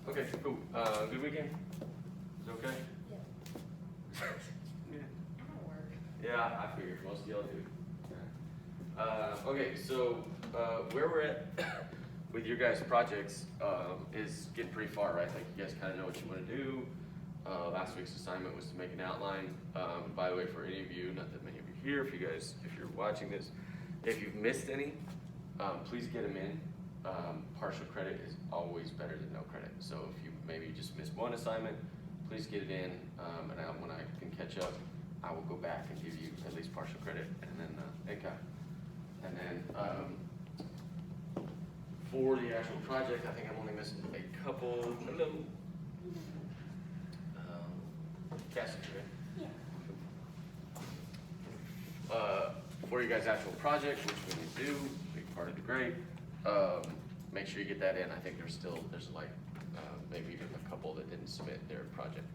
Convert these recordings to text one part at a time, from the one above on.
Okay, cool. Good weekend? Is it okay? Yeah. Yeah. I don't work. Yeah, I figured most of y'all do. Okay, so where we're at with your guys' projects is getting pretty far, right? Like you guys kind of know what you want to do. Last week's assignment was to make an outline. By the way, for any of you, not that many of you here, if you're watching this, if you've missed any, please get them in. Partial credit is always better than no credit. So if you maybe just missed one assignment, please get it in, and when I can catch up, I will go back and give you at least partial credit, and then ACOM. And then for the actual project, I think I'm only missing a couple. Hello. Cassie, right? Yeah. For your guys' actual project, which when you do, big part of the grade, make sure you get that in. I think there's like maybe even a couple that didn't submit their project.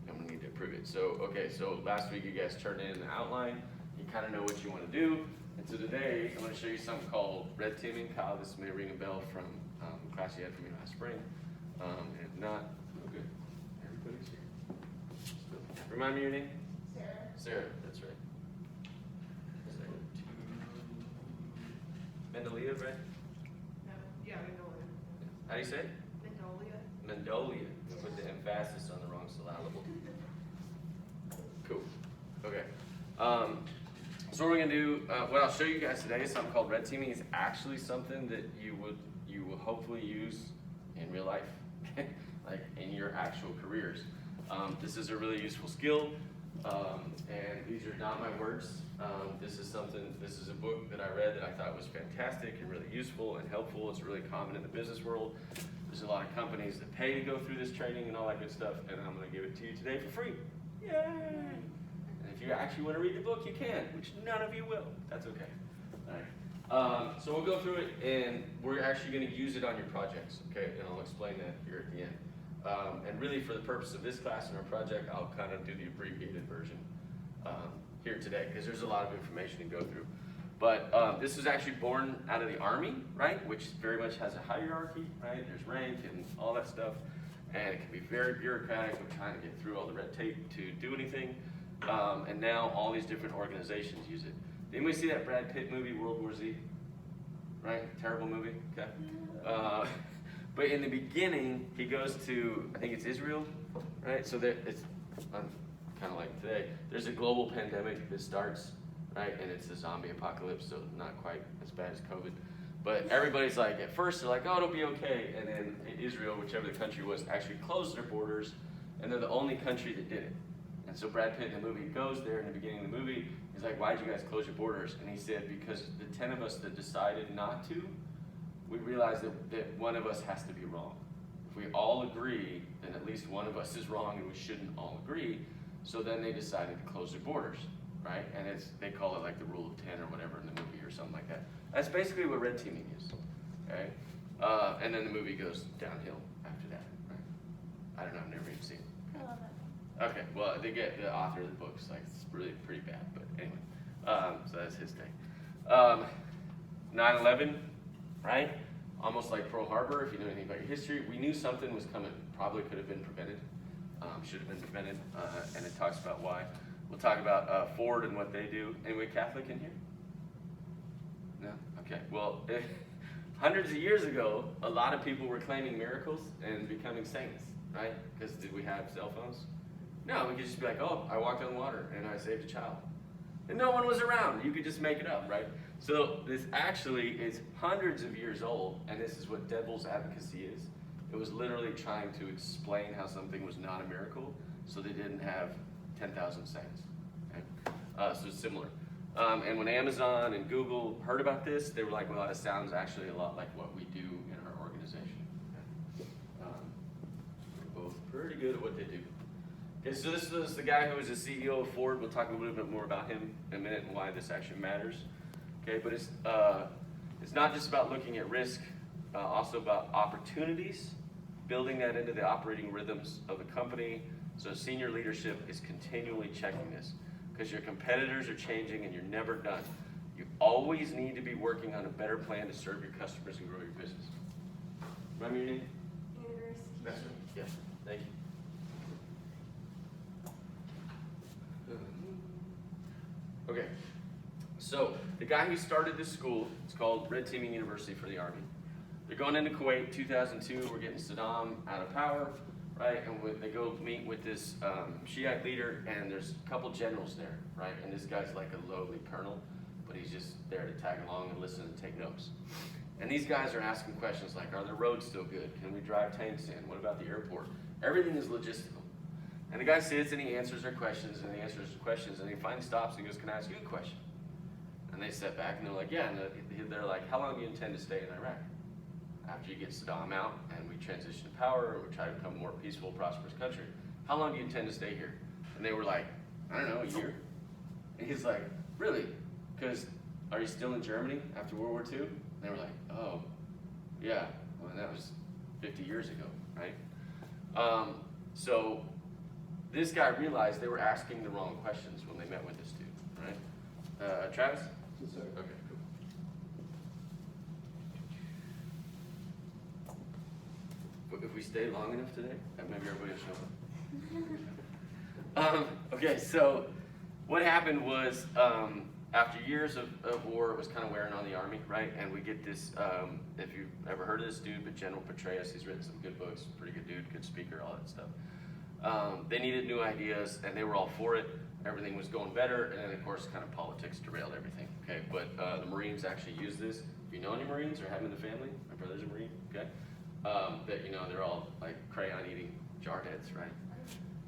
I'm gonna need to approve it. So, okay, so last week you guys turned in an outline. You kind of know what you want to do. And so today, I'm gonna show you something called red teaming. Kyle, this may ring a bell from class you had from me last spring. And if not, oh good. Everybody's here. Remind me your name? Sarah. Sarah, that's right. Mendelia, right? No. Yeah, Mendolia. How do you say it? Mendolia. Mendolia. Put the emphasis on the wrong syllable. Cool. Okay. So what we're gonna do, what I'll show you guys today is something called red teaming. It's actually something that you will hopefully use in real life, like in your actual careers. This is a really useful skill, and these are not my words. This is a book that I read that I thought was fantastic and really useful and helpful. It's really common in the business world. There's a lot of companies that pay to go through this training and all that good stuff, and I'm gonna give it to you today for free. Yay! And if you actually wanna read the book, you can, which none of you will. That's okay. All right. So we'll go through it, and we're actually gonna use it on your projects, okay? And I'll explain that here at the end. And really for the purpose of this class and our project, I'll kind of do the abbreviated version here today, because there's a lot of information to go through. But this was actually born out of the Army, right? Which very much has a hierarchy, right? There's rank and all that stuff. And it can be very bureaucratic with trying to get through all the red tape to do anything. And now all these different organizations use it. Did anybody see that Brad Pitt movie, World War Z? Right? Terrible movie, okay? But in the beginning, he goes to, I think it's Israel, right? So it's kind of like today. There's a global pandemic that starts, right? And it's a zombie apocalypse, so not quite as bad as COVID. But everybody's like, at first they're like, oh, it'll be okay. And then Israel, whichever the country was, actually closed their borders, and they're the only country that did it. And so Brad Pitt in the movie goes there in the beginning of the movie. He's like, why'd you guys close your borders? And he said, because the 10 of us that decided not to, we realized that one of us has to be wrong. If we all agree, then at least one of us is wrong, and we shouldn't all agree. So then they decided to close their borders, right? And they call it like the rule of 10 or whatever in the movie or something like that. That's basically what red teaming is, okay? And then the movie goes downhill after that, right? I don't know, I've never even seen it. I love that. Okay, well, they get the author of the book's like, it's really pretty bad, but anyway. So that's his thing. 9/11, right? Almost like Pearl Harbor, if you know anything about your history. We knew something was coming, probably could have been prevented, should have been prevented, and it talks about why. We'll talk about Ford and what they do. Anybody Catholic in here? No? Okay, well, hundreds of years ago, a lot of people were claiming miracles and becoming saints, right? Because did we have cell phones? No, we could just be like, oh, I walked on water and I saved a child. And no one was around. You could just make it up, right? So this actually is hundreds of years old, and this is what devil's advocacy is. It was literally trying to explain how something was not a miracle, so they didn't have 10,000 saints. Okay? So it's similar. And when Amazon and Google heard about this, they were like, well, it sounds actually a lot like what we do in our organization. Okay? We're both pretty good at what they do. Okay, so this is the guy who was the CEO of Ford. We'll talk a little bit more about him in a minute and why this actually matters. Okay, but it's not just about looking at risk, also about opportunities, building that into the operating rhythms of the company. So senior leadership is continually checking this because your competitors are changing and you're never done. You always need to be working on a better plan to serve your customers and grow your business. Remember your name? University. That's right. Yes. Thank you. Okay. So the guy who started this school, it's called Red Teaming University for the Army. They're going into Kuwait, 2002. We're getting Saddam out of power, right? And they go meet with this Shiite leader, and there's a couple generals there, right? And this guy's like a lowly colonel, but he's just there to tag along and listen and take notes. And these guys are asking questions like, are the roads still good? Can we drive tanks in? What about the airport? Everything is logistical. And the guy sits and he answers their questions, and he answers their questions, and he finally stops and he goes, can I ask you a question? And they sit back and they're like, yeah. And they're like, how long do you intend to stay in Iraq? After you get Saddam out and we transition to power, or we try to become a more peaceful, prosperous country, how long do you intend to stay here? And they were like, I don't know, a year. And he's like, really? Because are you still in Germany after World War II? And they were like, oh, yeah. Well, that was 50 years ago, right? So this guy realized they were asking the wrong questions when they met with this dude, right? Travis? Yes, sir. Okay, cool. If we stay long enough today, maybe everybody will show up. Okay, so what happened was after years of war, it was kind of wearing on the Army, right? And we get this, if you've ever heard of this dude, but General Petraeus, he's written some good books, pretty good dude, good speaker, all that stuff. They needed new ideas, and they were all for it. Everything was going better, and then of course, kind of politics derailed everything. Okay, but the Marines actually use this. If you know any Marines or have them in the family, my brother's a Marine. Okay, that they're all like crayon-eating jarheads, right?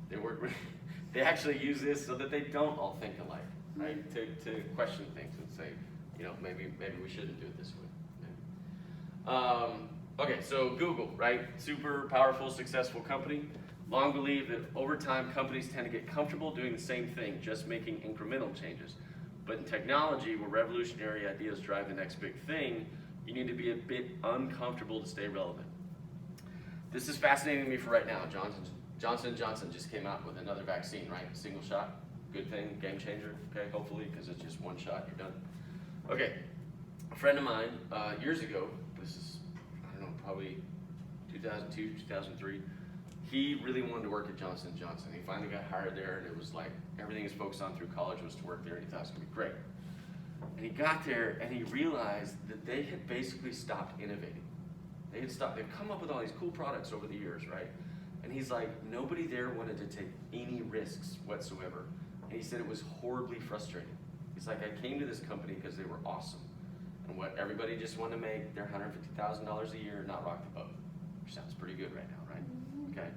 They work with. They actually use this so that they don't all think alike, right? To question things and say, maybe we shouldn't do it this way. Okay, so Google, right? Super powerful, successful company. Long believed that over time, companies tend to get comfortable doing the same thing, just making incremental changes. But in technology, where revolutionary ideas drive the next big thing, you need to be a bit uncomfortable to stay relevant. This is fascinating to me for right now. Johnson & Johnson just came out with another vaccine, right? Single shot, good thing, game changer, okay, hopefully, because it's just one shot, you're done. Okay, a friend of mine, years ago, this is, I don't know, probably 2002, 2003, he really wanted to work at Johnson & Johnson. He finally got hired there, and it was like, everything he was focused on through college was to work there, and he thought it was gonna be great. And he got there, and he realized that they had basically stopped innovating. They've come up with all these cool products over the years, right? And he's like, nobody there wanted to take any risks whatsoever. And he said it was horribly frustrating. He's like, I came to this company because they were awesome. And what everybody just wanted to make their $150,000 a year, not rock the boat. Which sounds pretty good right now, right? Okay.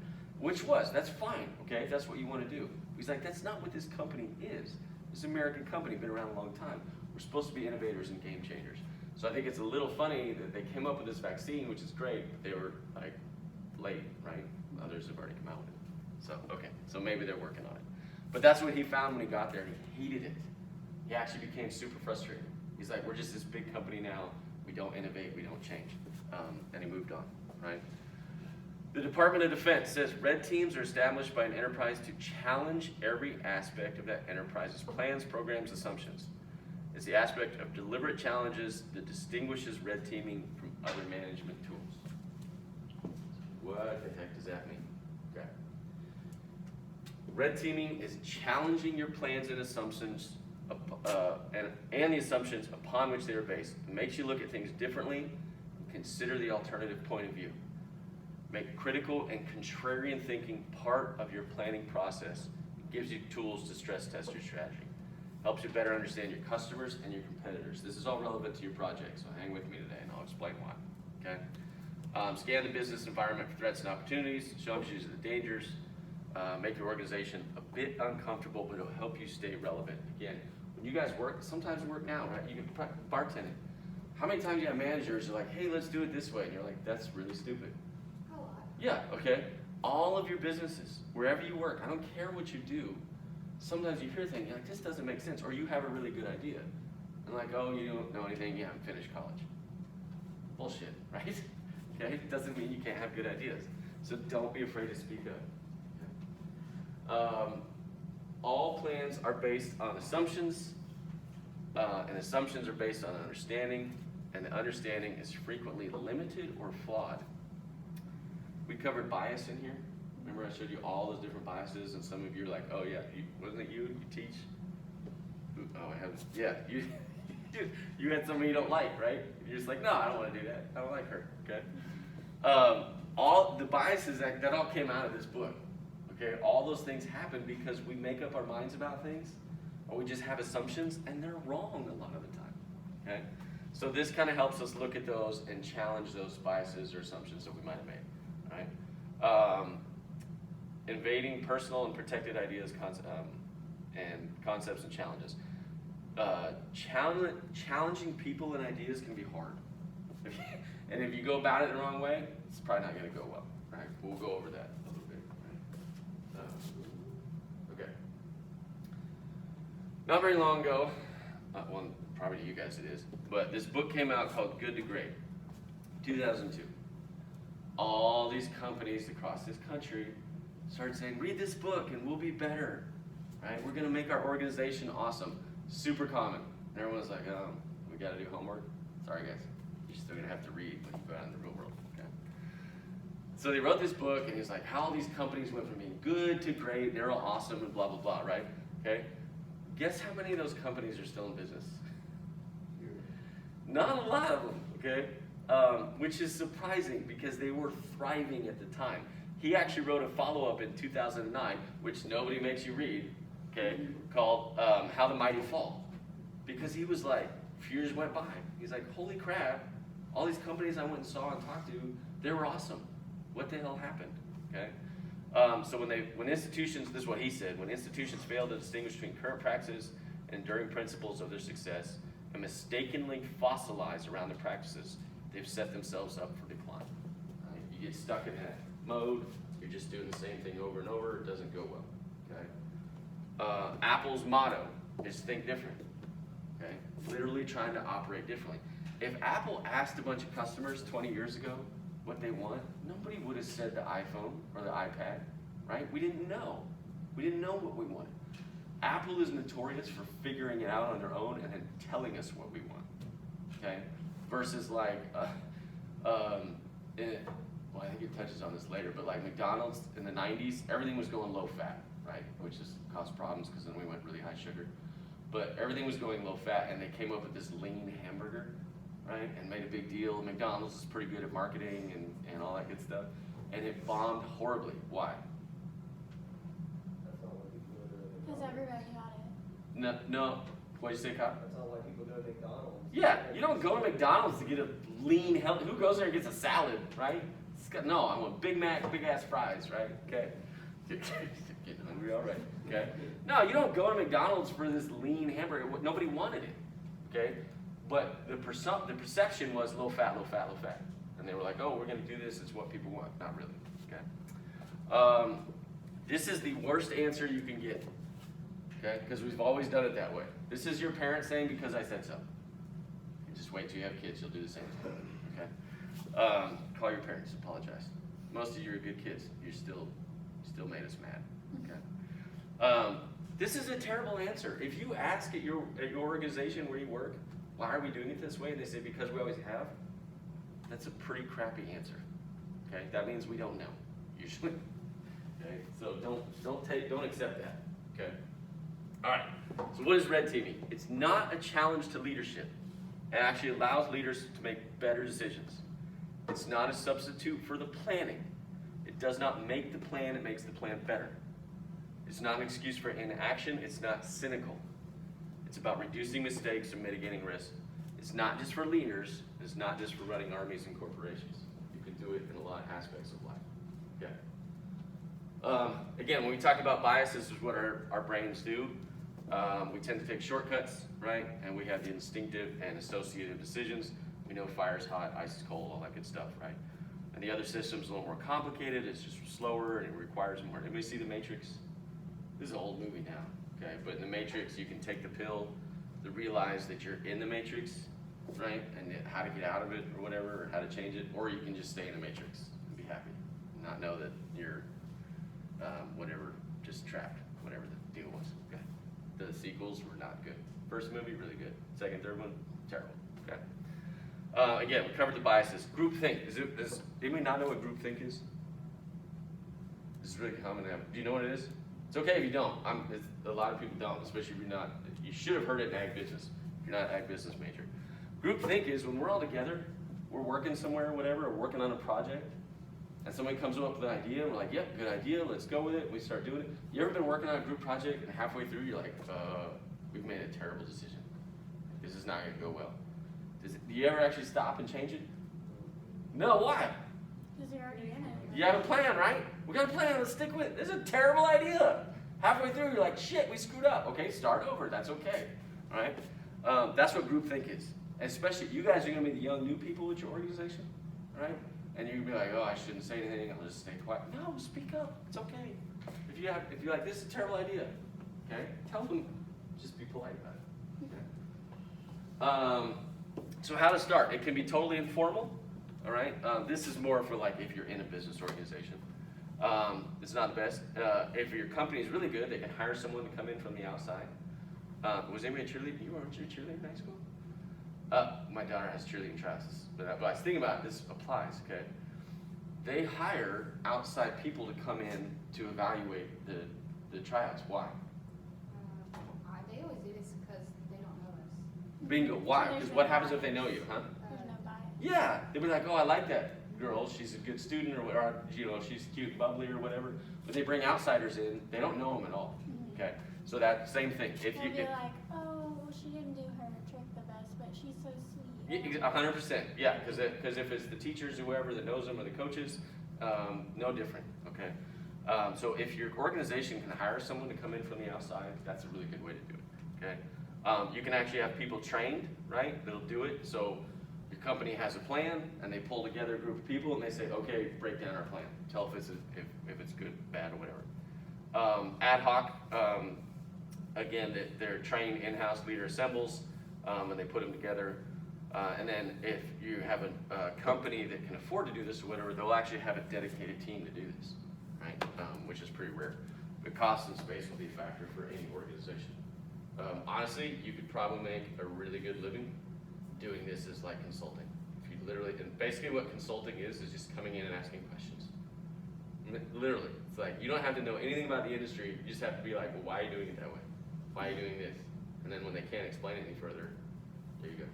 That's fine, okay, if that's what you want to do. He's like, that's not what this company is. This American company, been around a long time. We're supposed to be innovators and game changers. So I think it's a little funny that they came up with this vaccine, which is great, but they were like late, right? Others have already come out with it. So, okay, so maybe they're working on it. But that's what he found when he got there, and he hated it. He actually became super frustrated. He's like, we're just this big company now. We don't innovate, we don't change. And he moved on, right? The Department of Defense says red teams are established by an enterprise to challenge every aspect of that enterprise's plans, programs, assumptions. It's the aspect of deliberate challenges that distinguishes red teaming from other management tools. What the heck does that mean? Okay. Red teaming is challenging your plans and assumptions and the assumptions upon which they are based. It makes you look at things differently and consider the alternative point of view. Make critical and contrarian thinking part of your planning process. It gives you tools to stress test your strategy. Helps you better understand your customers and your competitors. This is all relevant to your project, so hang with me today and I'll explain why. Okay? Scan the business environment for threats and opportunities, shows you the dangers, make your organization a bit uncomfortable, but it'll help you stay relevant. Again, when you guys work, sometimes work now, right? You can bartending. How many times you have managers who are like, hey, let's do it this way, and you're like, that's really stupid. A lot. Yeah, okay? All of your businesses, wherever you work, I don't care what you do, sometimes you hear things, you're like, this doesn't make sense, or you have a really good idea. And like, oh, you don't know anything, you haven't finished college. Bullshit, right? Okay, it doesn't mean you can't have good ideas. So don't be afraid to speak up. All plans are based on assumptions, and assumptions are based on understanding, and the understanding is frequently limited or flawed. we covered bias in here. Remember I showed you all those different biases, and some of you are like, oh yeah, wasn't it you teach? Oh, I haven't. Yeah, you had somebody you don't like, right? You're just like, no, I don't want to do that. I don't like her. Okay. All the biases that all came out of this book. Okay, all those things happen because we make up our minds about things, or we just have assumptions, and they're wrong a lot of the time. Okay, so this kind of helps us look at those and challenge those biases or assumptions that we might have made. All right. Invading personal and protected ideas, and concepts and challenges. Challenging people and ideas can be hard. And if you go about it the wrong way, it's probably not going to go well. Right? We'll go over that a little bit. Right? Okay. Not very long ago, well, probably to you guys it is, but this book came out called Good to Great, 2002. All these companies across this country started saying, read this book and we'll be better. Right? We're going to make our organization awesome. Super common. And everyone's like, we got to do homework. Sorry, guys. You're still going to have to read when you go out in the real world. Okay? So they wrote this book, and he's like, how all these companies went from being good to great, they're all awesome, and blah, blah, blah, right? Okay? Guess how many of those companies are still in business? Not a lot of them, okay? Which is surprising because they were thriving at the time. He actually wrote a follow-up in 2009, which nobody makes you read, okay, called How the Mighty Fall. Because he was like, a few years went by. He's like, holy crap, all these companies I went and saw and talked to, they were awesome. What the hell happened, okay? So when institutions, this is what he said, when institutions fail to distinguish between current practices and enduring principles of their success and mistakenly fossilize around the practices, they've set themselves up for decline. Right? You get stuck in that mode, you're just doing the same thing over and over, it doesn't go well, okay? Apple's motto is think different, okay? Literally trying to operate differently. If Apple asked a bunch of customers 20 years ago what they want, nobody would have said the iPhone or the iPad, right? We didn't know. We didn't know what we wanted. Apple is notorious for figuring it out on their own and then telling us what we want, okay? Versus like, well, I think it touches on this later, but like McDonald's in the 90s, everything was going low fat, right? Which just caused problems because then we went really high sugar. But everything was going low fat, and they came up with this lean hamburger, right? And made a big deal. McDonald's is pretty good at marketing and all that good stuff. And it bombed horribly. Why? That's not why people go to Because McDonald's. everybody got it. No. What'd you say, Kyle? That's not why people go to McDonald's. Yeah, you don't go to McDonald's to get a lean, healthy. Who goes there and gets a salad, right? No, I want Big Mac, big ass fries, right? Okay. Getting hungry already. Okay. No, you don't go to McDonald's for this lean hamburger. Nobody wanted it. Okay. But the perception was low fat, low fat, low fat, and they were like, oh, we're going to do this. It's what people want. Not really. Okay. This is the worst answer you can get. Okay, because we've always done it that way. This is your parent saying because I said so. You just wait till you have kids, you'll do the same thing. Okay. Call your parents, apologize. Most of you are good kids. You still made us mad. Okay. This is a terrible answer. If you ask at your organization where you work, why are we doing it this way? And they say because we always have. That's a pretty crappy answer. Okay, that means we don't know usually. Okay, so don't accept that. Okay. All right. So what is red teaming? It's not a challenge to leadership. It actually allows leaders to make better decisions. It's not a substitute for the planning. It does not make the plan, it makes the plan better. It's not an excuse for inaction, it's not cynical. It's about reducing mistakes and mitigating risk. It's not just for leaders, it's not just for running armies and corporations. You can do it in a lot of aspects of life. Okay. Again, when we talk about bias, this is what our brains do. We tend to take shortcuts, right? And we have the instinctive and associative decisions. We know fire's hot, ice is cold, all that good stuff, right? And the other system's a little more complicated, it's just slower, and it requires more. Anybody see The Matrix? This is an old movie now, okay? But in The Matrix, you can take the pill to realize that you're in the Matrix, right? And how to get out of it or whatever, or how to change it, or you can just stay in the Matrix and be happy. And not know that you're, whatever, just trapped, whatever the deal was, okay? The sequels were not good. First movie, really good. Second, third one, terrible, okay? Again, we covered the biases. Groupthink, does anybody not know what groupthink is? This is really common. Do you know what it is? It's okay if you don't. A lot of people don't, especially if you're not. You should have heard it in ag business if you're not an ag business major. Groupthink is when we're all together, we're working somewhere or whatever, or working on a project, and somebody comes up with an idea, and we're like, yep, good idea, let's go with it. We start doing it. You ever been working on a group project, and halfway through, you're like, we've made a terrible decision. This is not going to go well. Do you ever actually stop and change it? No, why? Because you're already in it. You have a plan, right? We got a plan, let's stick with it. This is a terrible idea. Halfway through, you're like, shit, we screwed up. Okay, start over, that's okay, all right? That's what groupthink is. Especially, you guys are gonna be the young new people with your organization, right? And you're gonna be like, oh, I shouldn't say anything, I'll just stay quiet. No, speak up, it's okay. If you're like, this is a terrible idea, okay? Tell them, just be polite about it. Okay? So how to start? It can be totally informal, all right? This is more for like if you're in a business organization. It's not the best. If your company is really good, they can hire someone to come in from the outside. Was anybody a cheerleader? You weren't a cheerleader in high school? My daughter has cheerleading tryouts, but I was thinking about it, this applies, okay? They hire outside people to come in to evaluate the tryouts. Why? They always do this because they don't know us. Bingo. Why? So there's Because no what happens bias. if they know you, huh? There's no bias. Yeah, they'd be like, oh, I like that girl. She's a good student, or you know, she's cute, and bubbly, or whatever. But they bring outsiders in. They don't know them at all. Okay, so that same thing. If They'll you be get like, oh, well, she didn't do her trick the best, but she's so sweet. 100%, yeah, because if it's the teachers, whoever that knows them, or the coaches, no different. Okay, so if your organization can hire someone to come in from the outside, that's a really good way to do it. Okay, you can actually have people trained, right? That'll do it. So your company has a plan, and they pull together a group of people, and they say, okay, break down our plan. Tell if it's good, bad, or whatever. Ad hoc, again, they're trained in-house leader assembles, and they put them together. And then if you have a company that can afford to do this or whatever, they'll actually have a dedicated team to do this, right? Which is pretty rare. But cost and space will be a factor for any organization. Honestly, you could probably make a really good living doing this as like consulting. If you literally, and basically what consulting is just coming in and asking questions. Literally, it's like you don't have to know anything about the industry. You just have to be like, well, why are you doing it that way? Why are you doing this? And then when they can't explain it any further, there you go.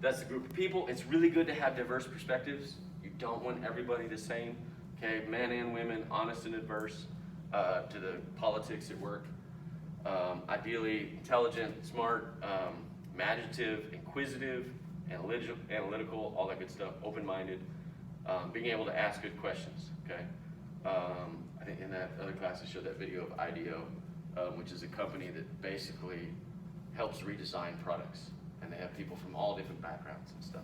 That's a group of people. It's really good to have diverse perspectives. You don't want everybody the same. Okay, men and women, honest and adverse to the politics at work. Ideally intelligent, smart, imaginative, inquisitive, analytical, all that good stuff, open-minded, being able to ask good questions, okay? I think in that other class I showed that video of IDEO, which is a company that basically helps redesign products, and they have people from all different backgrounds and stuff.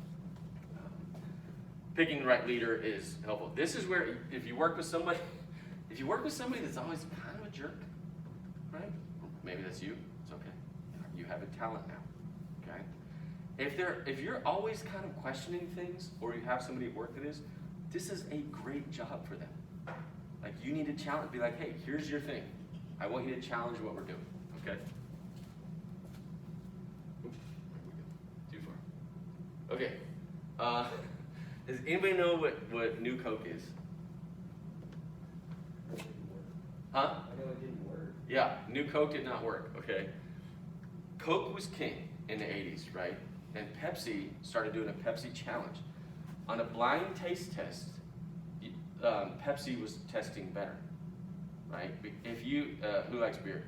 Picking the right leader is helpful. This is where if you work with somebody that's always kind of a jerk, right? Maybe that's you, it's okay. You have a talent now, okay? If you're always kind of questioning things, or you have somebody at work that is, this is a great job for them. Like you need to challenge, be like, hey, here's your thing. I want you to challenge what we're doing, okay? Oop, too far. Okay, does anybody know what New Coke is? Huh? I know it didn't work. Yeah, New Coke did not work, okay? Coke was king in the 80s, right? And Pepsi started doing a Pepsi challenge. On a blind taste test, Pepsi was testing better, right? If you, who likes beer?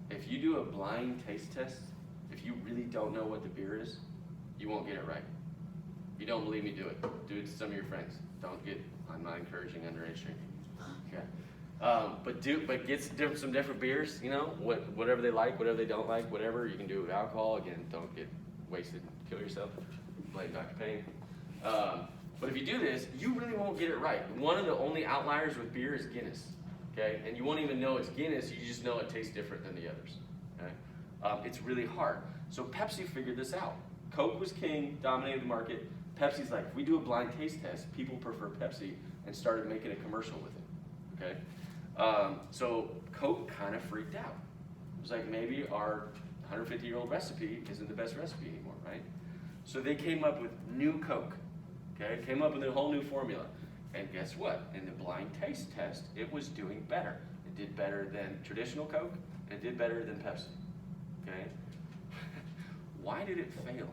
If you do a blind taste test, if you really don't know what the beer is, you won't get it right. If you don't believe me, do it. Do it to some of your friends. I'm not encouraging underage drinking, okay? But get some different beers, you know, whatever they like, whatever they don't like, whatever. You can do with alcohol. Again, don't get wasted and kill yourself. Blame Dr. Payne. But if you do this, you really won't get it right. One of the only outliers with beer is Guinness, okay? And you won't even know it's Guinness, you just know it tastes different than the others, okay? It's really hard. So Pepsi figured this out. Coke was king, dominated the market. Pepsi's like, if we do a blind taste test, people prefer Pepsi, and started making a commercial with it, okay? So Coke kind of freaked out. It was like, maybe our 150-year-old recipe isn't the best recipe anymore, right? So they came up with New Coke, okay? Came up with a whole new formula. And guess what? In the blind taste test, it was doing better. It did better than traditional Coke, and it did better than Pepsi. Okay? Why did it fail?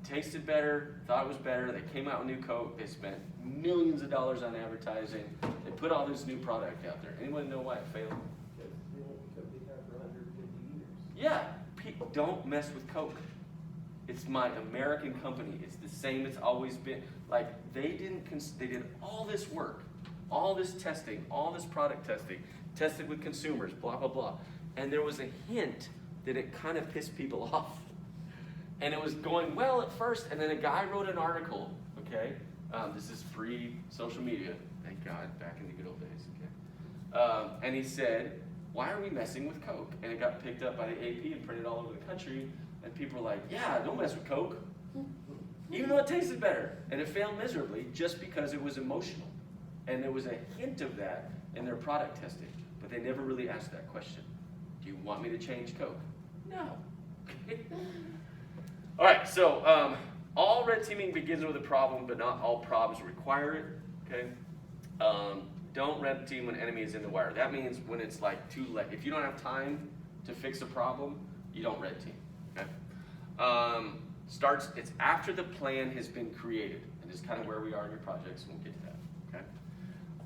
Tasted better, thought it was better. They came out with new Coke. They spent millions of dollars on advertising. They put all this new product out there. Anyone know why it failed? Because they won't be there for 150 years. Yeah, don't mess with Coke. It's my American company. It's the same it's always been. Like, they did all this work, all this testing, all this product testing, tested with consumers, blah, blah, blah. And there was a hint that it kind of pissed people off. And it was going well at first, and then a guy wrote an article, okay? This is pre-social media, thank God, back in the good old days, okay? And he said, why are we messing with Coke? And it got picked up by the AP and printed all over the country, and people were like, yeah, don't mess with Coke. Even though it tasted better. And it failed miserably just because it was emotional. And there was a hint of that in their product testing, but they never really asked that question. Do you want me to change Coke? No. All right, so all red teaming begins with a problem, but not all problems require it, okay? Don't red team when enemy is in the wire. That means when it's like too late. If you don't have time to fix a problem, you don't red team, okay? It's after the plan has been created, and this is kind of where we are in your projects, and we'll get to that,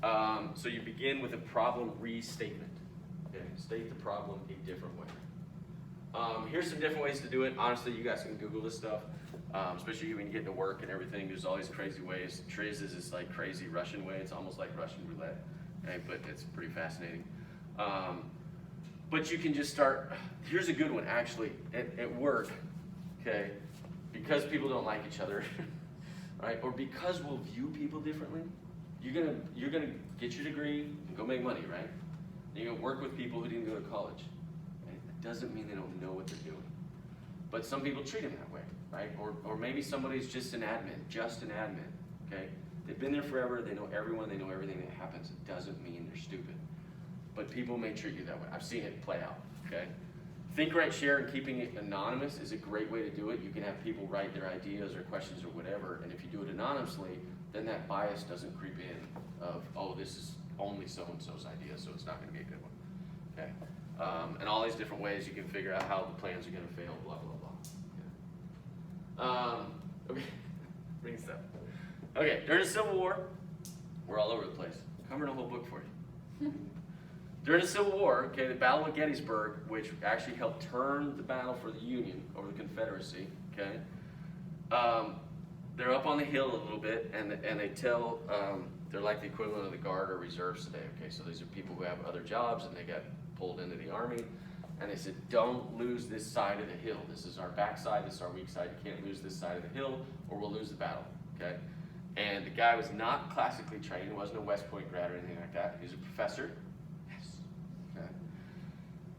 okay? So you begin with a problem restatement, okay? State the problem a different way. Here's some different ways to do it. Honestly, you guys can Google this stuff, especially when you get to work and everything. There's all these crazy ways. Triz is this like crazy Russian way. It's almost like Russian roulette, okay? But it's pretty fascinating. But you can just start. Here's a good one, actually. At work, okay? Because people don't like each other, right? Or because we'll view people differently. You're gonna get your degree and go make money, right? And you're gonna work with people who didn't go to college. Doesn't mean they don't know what they're doing. But some people treat them that way, right? Or maybe somebody's just an admin, okay? They've been there forever, they know everyone, they know everything that happens. It doesn't mean they're stupid. But people may treat you that way. I've seen it play out, okay? Think, write, share, and keeping it anonymous is a great way to do it. You can have people write their ideas or questions or whatever, and if you do it anonymously, then that bias doesn't creep in of, oh, this is only so-and-so's idea, so it's not gonna be a good one, okay? And all these different ways you can figure out how the plans are going to fail, blah, blah, blah. Okay, bring this up. Okay, during the Civil War, we're all over the place. I'm covering a whole book for you. During the Civil War, okay, the Battle of Gettysburg, which actually helped turn the battle for the Union over the Confederacy, okay, they're up on the hill a little bit, and they tell, they're like the equivalent of the Guard or reserves today, okay, so these are people who have other jobs, and they got pulled into the army, and they said, don't lose this side of the hill. This is our backside, this is our weak side. You can't lose this side of the hill, or we'll lose the battle, okay? And the guy was not classically trained, he wasn't a West Point grad or anything like that. He was a professor, yes, okay?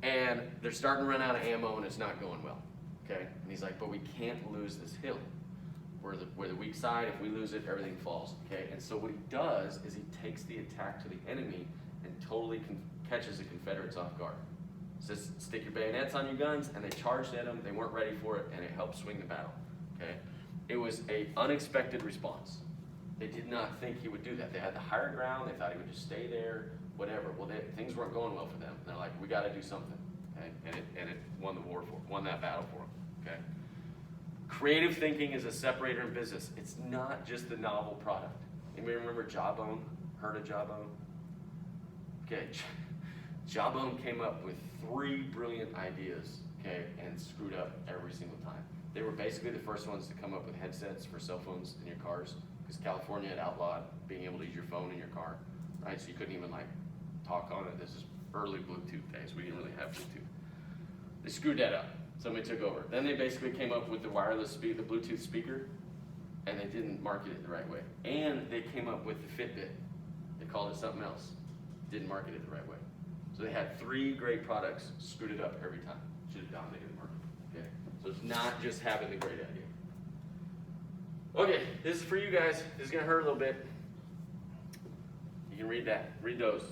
And they're starting to run out of ammo, and it's not going well, okay? And he's like, but we can't lose this hill. We're the weak side. If we lose it, everything falls, okay? And so what he does is he takes the attack to the enemy and totally catches the Confederates off guard. Says, stick your bayonets on your guns, and they charged at them. They weren't ready for it, and it helped swing the battle. Okay, it was an unexpected response. They did not think he would do that. They had the higher ground. They thought he would just stay there, whatever. Well, things weren't going well for them. They're like, we got to do something. Okay, and it won that battle for them. Okay. Creative thinking is a separator in business. It's not just the novel product. Anybody remember Jawbone? Heard of Jawbone? Okay. Jawbone came up with 3 brilliant ideas, okay, and screwed up every single time. They were basically the first ones to come up with headsets for cell phones in your cars, because California had outlawed being able to use your phone in your car, right? So you couldn't even like talk on it. This is early Bluetooth days. We didn't really have Bluetooth. They screwed that up. Somebody took over. Then they basically came up with the the Bluetooth speaker, and they didn't market it the right way. And they came up with the Fitbit. They called it something else. Didn't market it the right way. So they had 3 great products, screwed it up every time. Should have dominated the market. Okay. So it's not just having the great idea. Okay, this is for you guys. This is gonna hurt a little bit. You can read that. Read those.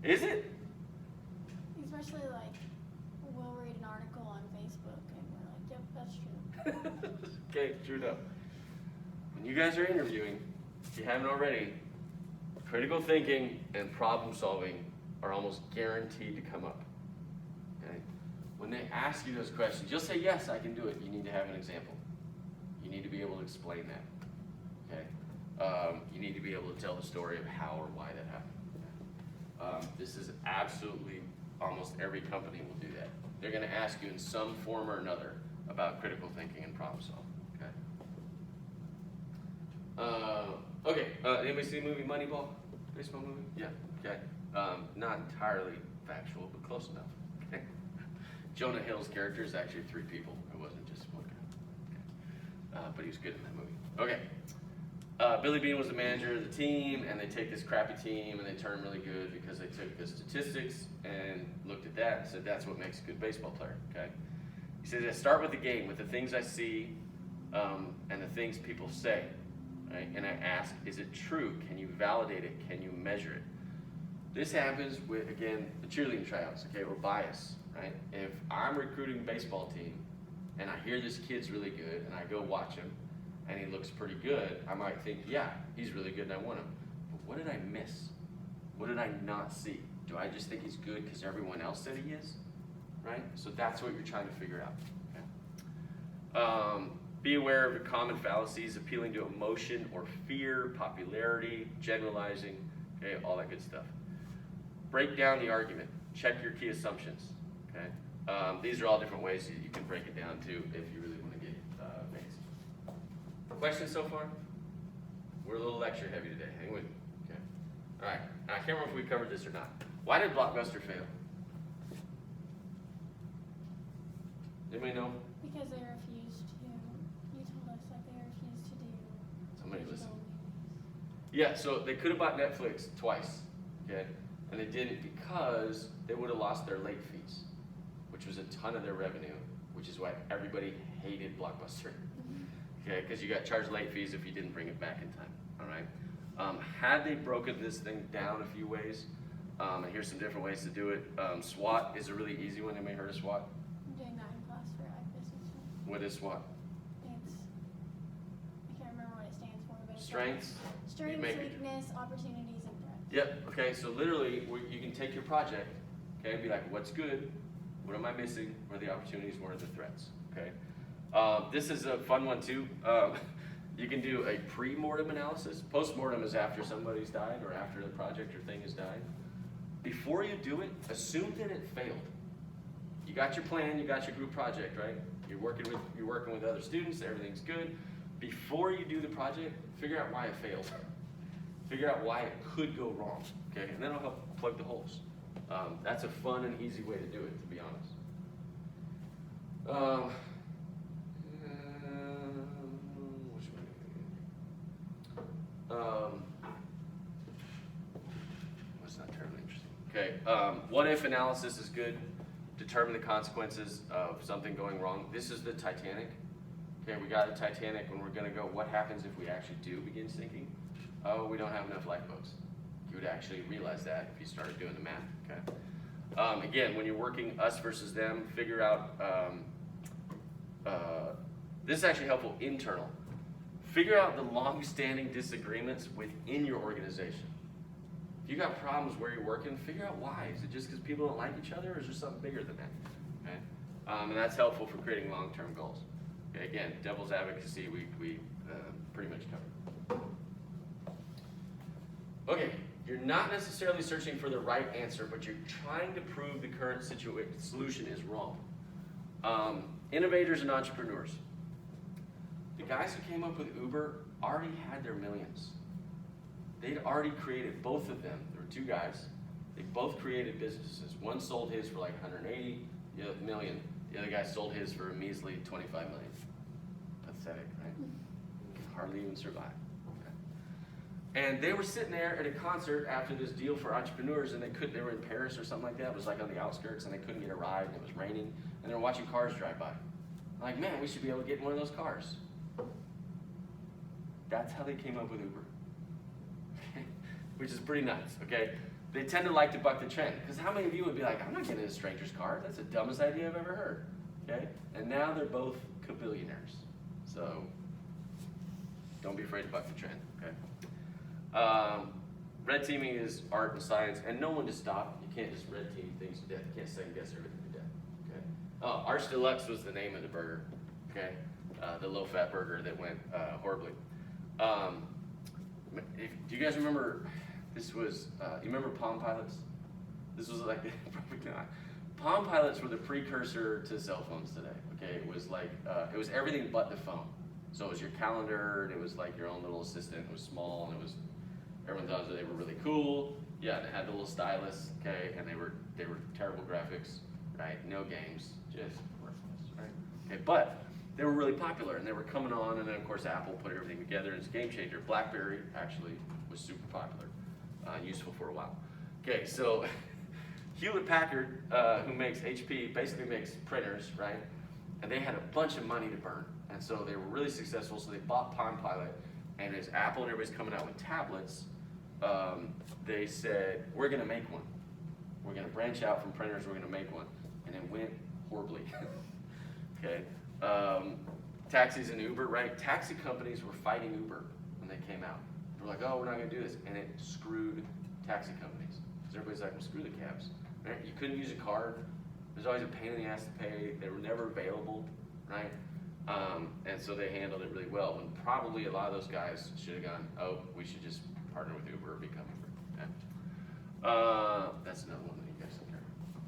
Is it? Especially like, we'll read an article on Facebook and we're like, yep, that's true. Okay, true enough. When you guys are interviewing, if you haven't already, critical thinking and problem solving are almost guaranteed to come up. Okay? When they ask you those questions, you'll say, yes, I can do it. You need to have an example. You need to be able to explain that. Okay? You need to be able to tell the story of how or why that happened. This is absolutely, almost every company will do that. They're going to ask you in some form or another about critical thinking and problem solving. Okay. Anybody see the movie Moneyball? Baseball movie? Yeah. Okay. Not entirely factual, but close enough. Okay. Jonah Hill's character is actually 3 people. It wasn't just one guy. Okay. But he was good in that movie. Okay. Billy Beane was the manager of the team, and they take this crappy team and they turn really good because they took the statistics and looked at that and said that's what makes a good baseball player. Okay. He says I start with the game, with the things I see, and the things people say. Right? And I ask, is it true? Can you validate it? Can you measure it? This happens with, again, the cheerleading tryouts, okay, or bias, right? If I'm recruiting a baseball team and I hear this kid's really good and I go watch him and he looks pretty good, I might think, yeah, he's really good and I want him. But what did I miss? What did I not see? Do I just think he's good because everyone else said he is? Right? So that's what you're trying to figure out. Okay? Be aware of the common fallacies, appealing to emotion or fear, popularity, generalizing, okay, all that good stuff. Break down the argument. Check your key assumptions. Okay, these are all different ways you can break it down too if you really want to get fancy. Questions so far? We're a little lecture heavy today. Hang with me. Okay. All right. I can't remember if we covered this or not. Why did Blockbuster fail? Anybody know? Because they refused to, you told us that they refused to do. Somebody listen. digital movies. Yeah, so they could have bought Netflix twice, okay? And they didn't because they would have lost their late fees, which was a ton of their revenue, which is why everybody hated Blockbuster, okay? Because you got charged late fees if you didn't bring it back in time, all right? Had they broken this thing down a few ways, and here's some different ways to do it. SWOT is a really easy one. Anybody heard of SWOT? I'm doing that in class for Ag Business. What is SWOT? It's, I can't remember what it stands for, but it's Strengths? strengths, Make- weakness, opportunities, and threats. Yep, okay, so literally, you can take your project, okay, and be like, what's good? What am I missing? What are the opportunities? What are the threats? Okay. This is a fun one too. You can do a pre-mortem analysis. Post-mortem is after somebody's died or after the project or thing has died. Before you do it, assume that it failed. You got your plan, you got your group project, right? You're working with other students, everything's good. Before you do the project, figure out why it failed. Figure out why it could go wrong, okay? And that'll help plug the holes. That's a fun and easy way to do it, to be honest. What's not terribly interesting? Okay, what if analysis is good? Determine the consequences of something going wrong. This is the Titanic. Okay, we got the Titanic and we're gonna go, what happens if we actually do begin sinking? Oh, we don't have enough lifeboats. You would actually realize that if you started doing the math, okay? Again, when you're working us versus them, figure out, this is actually helpful internal. Figure out the long-standing disagreements within your organization. If you got problems where you're working, figure out why. Is it just because people don't like each other, or is there something bigger than that? Okay? And that's helpful for creating long-term goals. Okay, again, devil's advocacy, we pretty much covered. Okay, you're not necessarily searching for the right answer, but you're trying to prove the current solution is wrong. Innovators and entrepreneurs. The guys who came up with Uber already had their millions. They'd already created, both of them, there were 2 guys, they both created businesses. One sold his for like 180 million. The other guy sold his for a measly 25 million. Pathetic, right? Can hardly even survive. Okay. And they were sitting there at a concert after this deal for entrepreneurs, and they were in Paris or something like that. It was like on the outskirts, and they couldn't get a ride, and it was raining, and they were watching cars drive by. I'm like, man, we should be able to get in one of those cars. That's how they came up with Uber. Which is pretty nice, okay? they tend to like to buck the trend. Because how many of you would be like, I'm not getting in a stranger's car. That's the dumbest idea I've ever heard. Okay? And now they're both billionaires. So don't be afraid to buck the trend. Okay? Red teaming is art and science, and know when to stop. You can't just red team things to death. You can't second guess everything to death. Okay? Arch Deluxe was the name of the burger. Okay? The low-fat burger that went horribly. Do you guys remember? This was. You remember Palm Pilots? This was like probably not. Palm Pilots were the precursor to cell phones today. Okay, it was like it was everything but the phone. So it was your calendar, and it was like your own little assistant. It was small, and it was everyone thought that they were really cool. Yeah, and it had the little stylus. Okay, and they were terrible graphics, right? No games, just worthless, right? Okay, but they were really popular, and they were coming on, and then of course Apple put everything together, and it's a game changer. BlackBerry actually was super popular, useful for a while. Okay, so Hewlett Packard, who makes HP, basically makes printers, right? And they had a bunch of money to burn, and so they were really successful. So they bought Palm Pilot, and as Apple and everybody's coming out with tablets, they said, "We're going to make one. We're going to branch out from printers. We're going to make one," and it went horribly. Okay. Taxis and Uber, right? Taxi companies were fighting Uber when they came out. They were like, "Oh, we're not going to do this," and it screwed taxi companies. Because everybody's like, "Well, screw the cabs." Right? You couldn't use a card. There's always a pain in the ass to pay. They were never available, right? And so they handled it really well. When probably a lot of those guys should have gone, "Oh, we should just partner with Uber or become Uber." Okay? That's another one that you guys don't care about.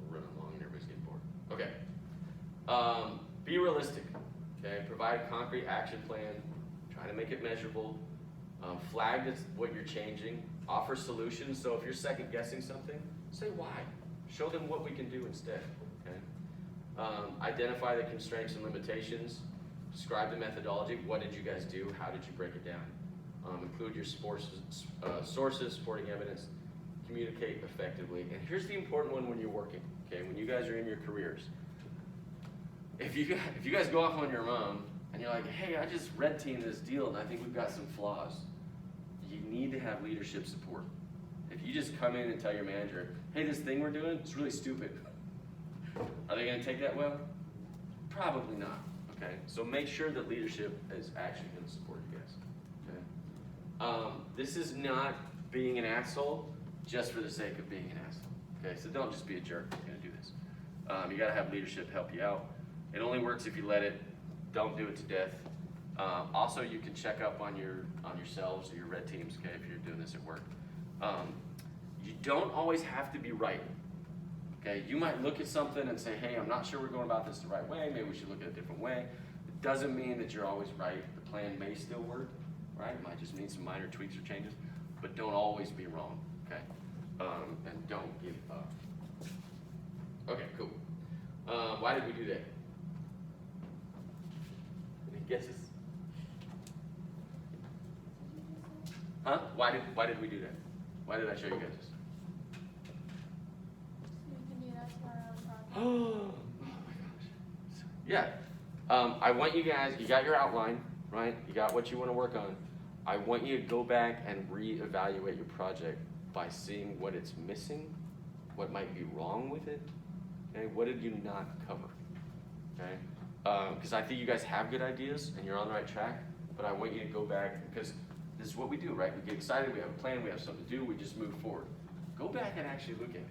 We're running long and everybody's getting bored. Okay. Be realistic. Okay. Provide a concrete action plan. Try to make it measurable. Flag what you're changing. Offer solutions. So if you're second guessing something, say why. Show them what we can do instead. Okay. Identify the constraints and limitations. Describe the methodology. What did you guys do? How did you break it down? Include your sources, supporting evidence. Communicate effectively. And here's the important one when you're working. Okay, when you guys are in your careers. If you guys go off on your own and you're like, "Hey, I just red teamed this deal and I think we've got some flaws," you need to have leadership support. If you just come in and tell your manager, "Hey, this thing we're doing, it's really stupid," are they going to take that well? Probably not. Okay, so make sure that leadership is actually going to support you guys. Okay, this is not being an asshole just for the sake of being an asshole. Okay, so don't just be a jerk if you're going to do this. You got to have leadership help you out. It only works if you let it. Don't do it to death. Also, you can check up on yourselves or your red teams. Okay, if you're doing this at work. You don't always have to be right. Okay, you might look at something and say, "Hey, I'm not sure we're going about this the right way. Maybe we should look at it a different way." It doesn't mean that you're always right. The plan may still work, right? It might just need some minor tweaks or changes, but don't always be wrong. Okay, and don't give up. Okay, cool. Why did we do that? Any guesses? Huh? Why did we do that? Why did I show you guys this? So we can do that for our own project. Oh my gosh. Yeah. I want you guys, you got your outline, right? You got what you want to work on. I want you to go back and reevaluate your project by seeing what it's missing, what might be wrong with it, okay? What did you not cover, okay? Because I think you guys have good ideas and you're on the right track, but I want you to go back, because this is what we do, right? We get excited, we have a plan, we have something to do, we just move forward. Go back and actually look at it.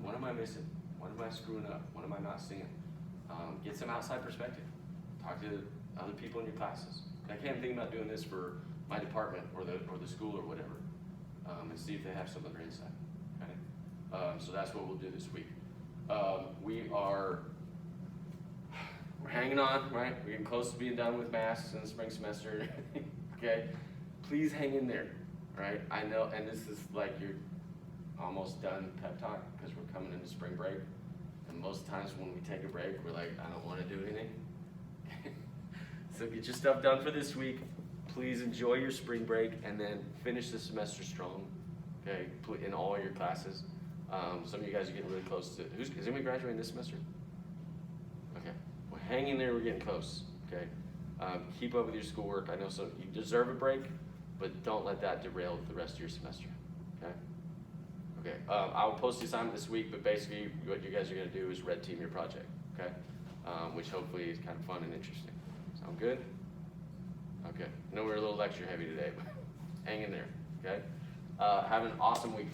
What am I missing? What am I screwing up? What am I not seeing? Get some outside perspective. Talk to other people in your classes. I can't think about doing this for my department or the school or whatever, and see if they have some other insight. Okay? So that's what we'll do this week. We're hanging on, right? We're getting close to being done with masks in the spring semester. Okay? Please hang in there, right? I know, and this is like your almost done pep talk because we're coming into spring break. And most times when we take a break, we're like, "I don't want to do anything." So get your stuff done for this week. Please enjoy your spring break and then finish the semester strong, okay, in all your classes. Some of you guys are getting really close to, is anybody graduating this semester? Okay, well, hang in there, we're getting close, okay? Keep up with your schoolwork. I know you deserve a break, but don't let that derail the rest of your semester, okay? I'll post the assignment this week, but basically what you guys are gonna do is red team your project, okay? Which hopefully is kind of fun and interesting. Sound good? Okay, I know we're a little lecture heavy today, but hang in there, okay? Have an awesome week.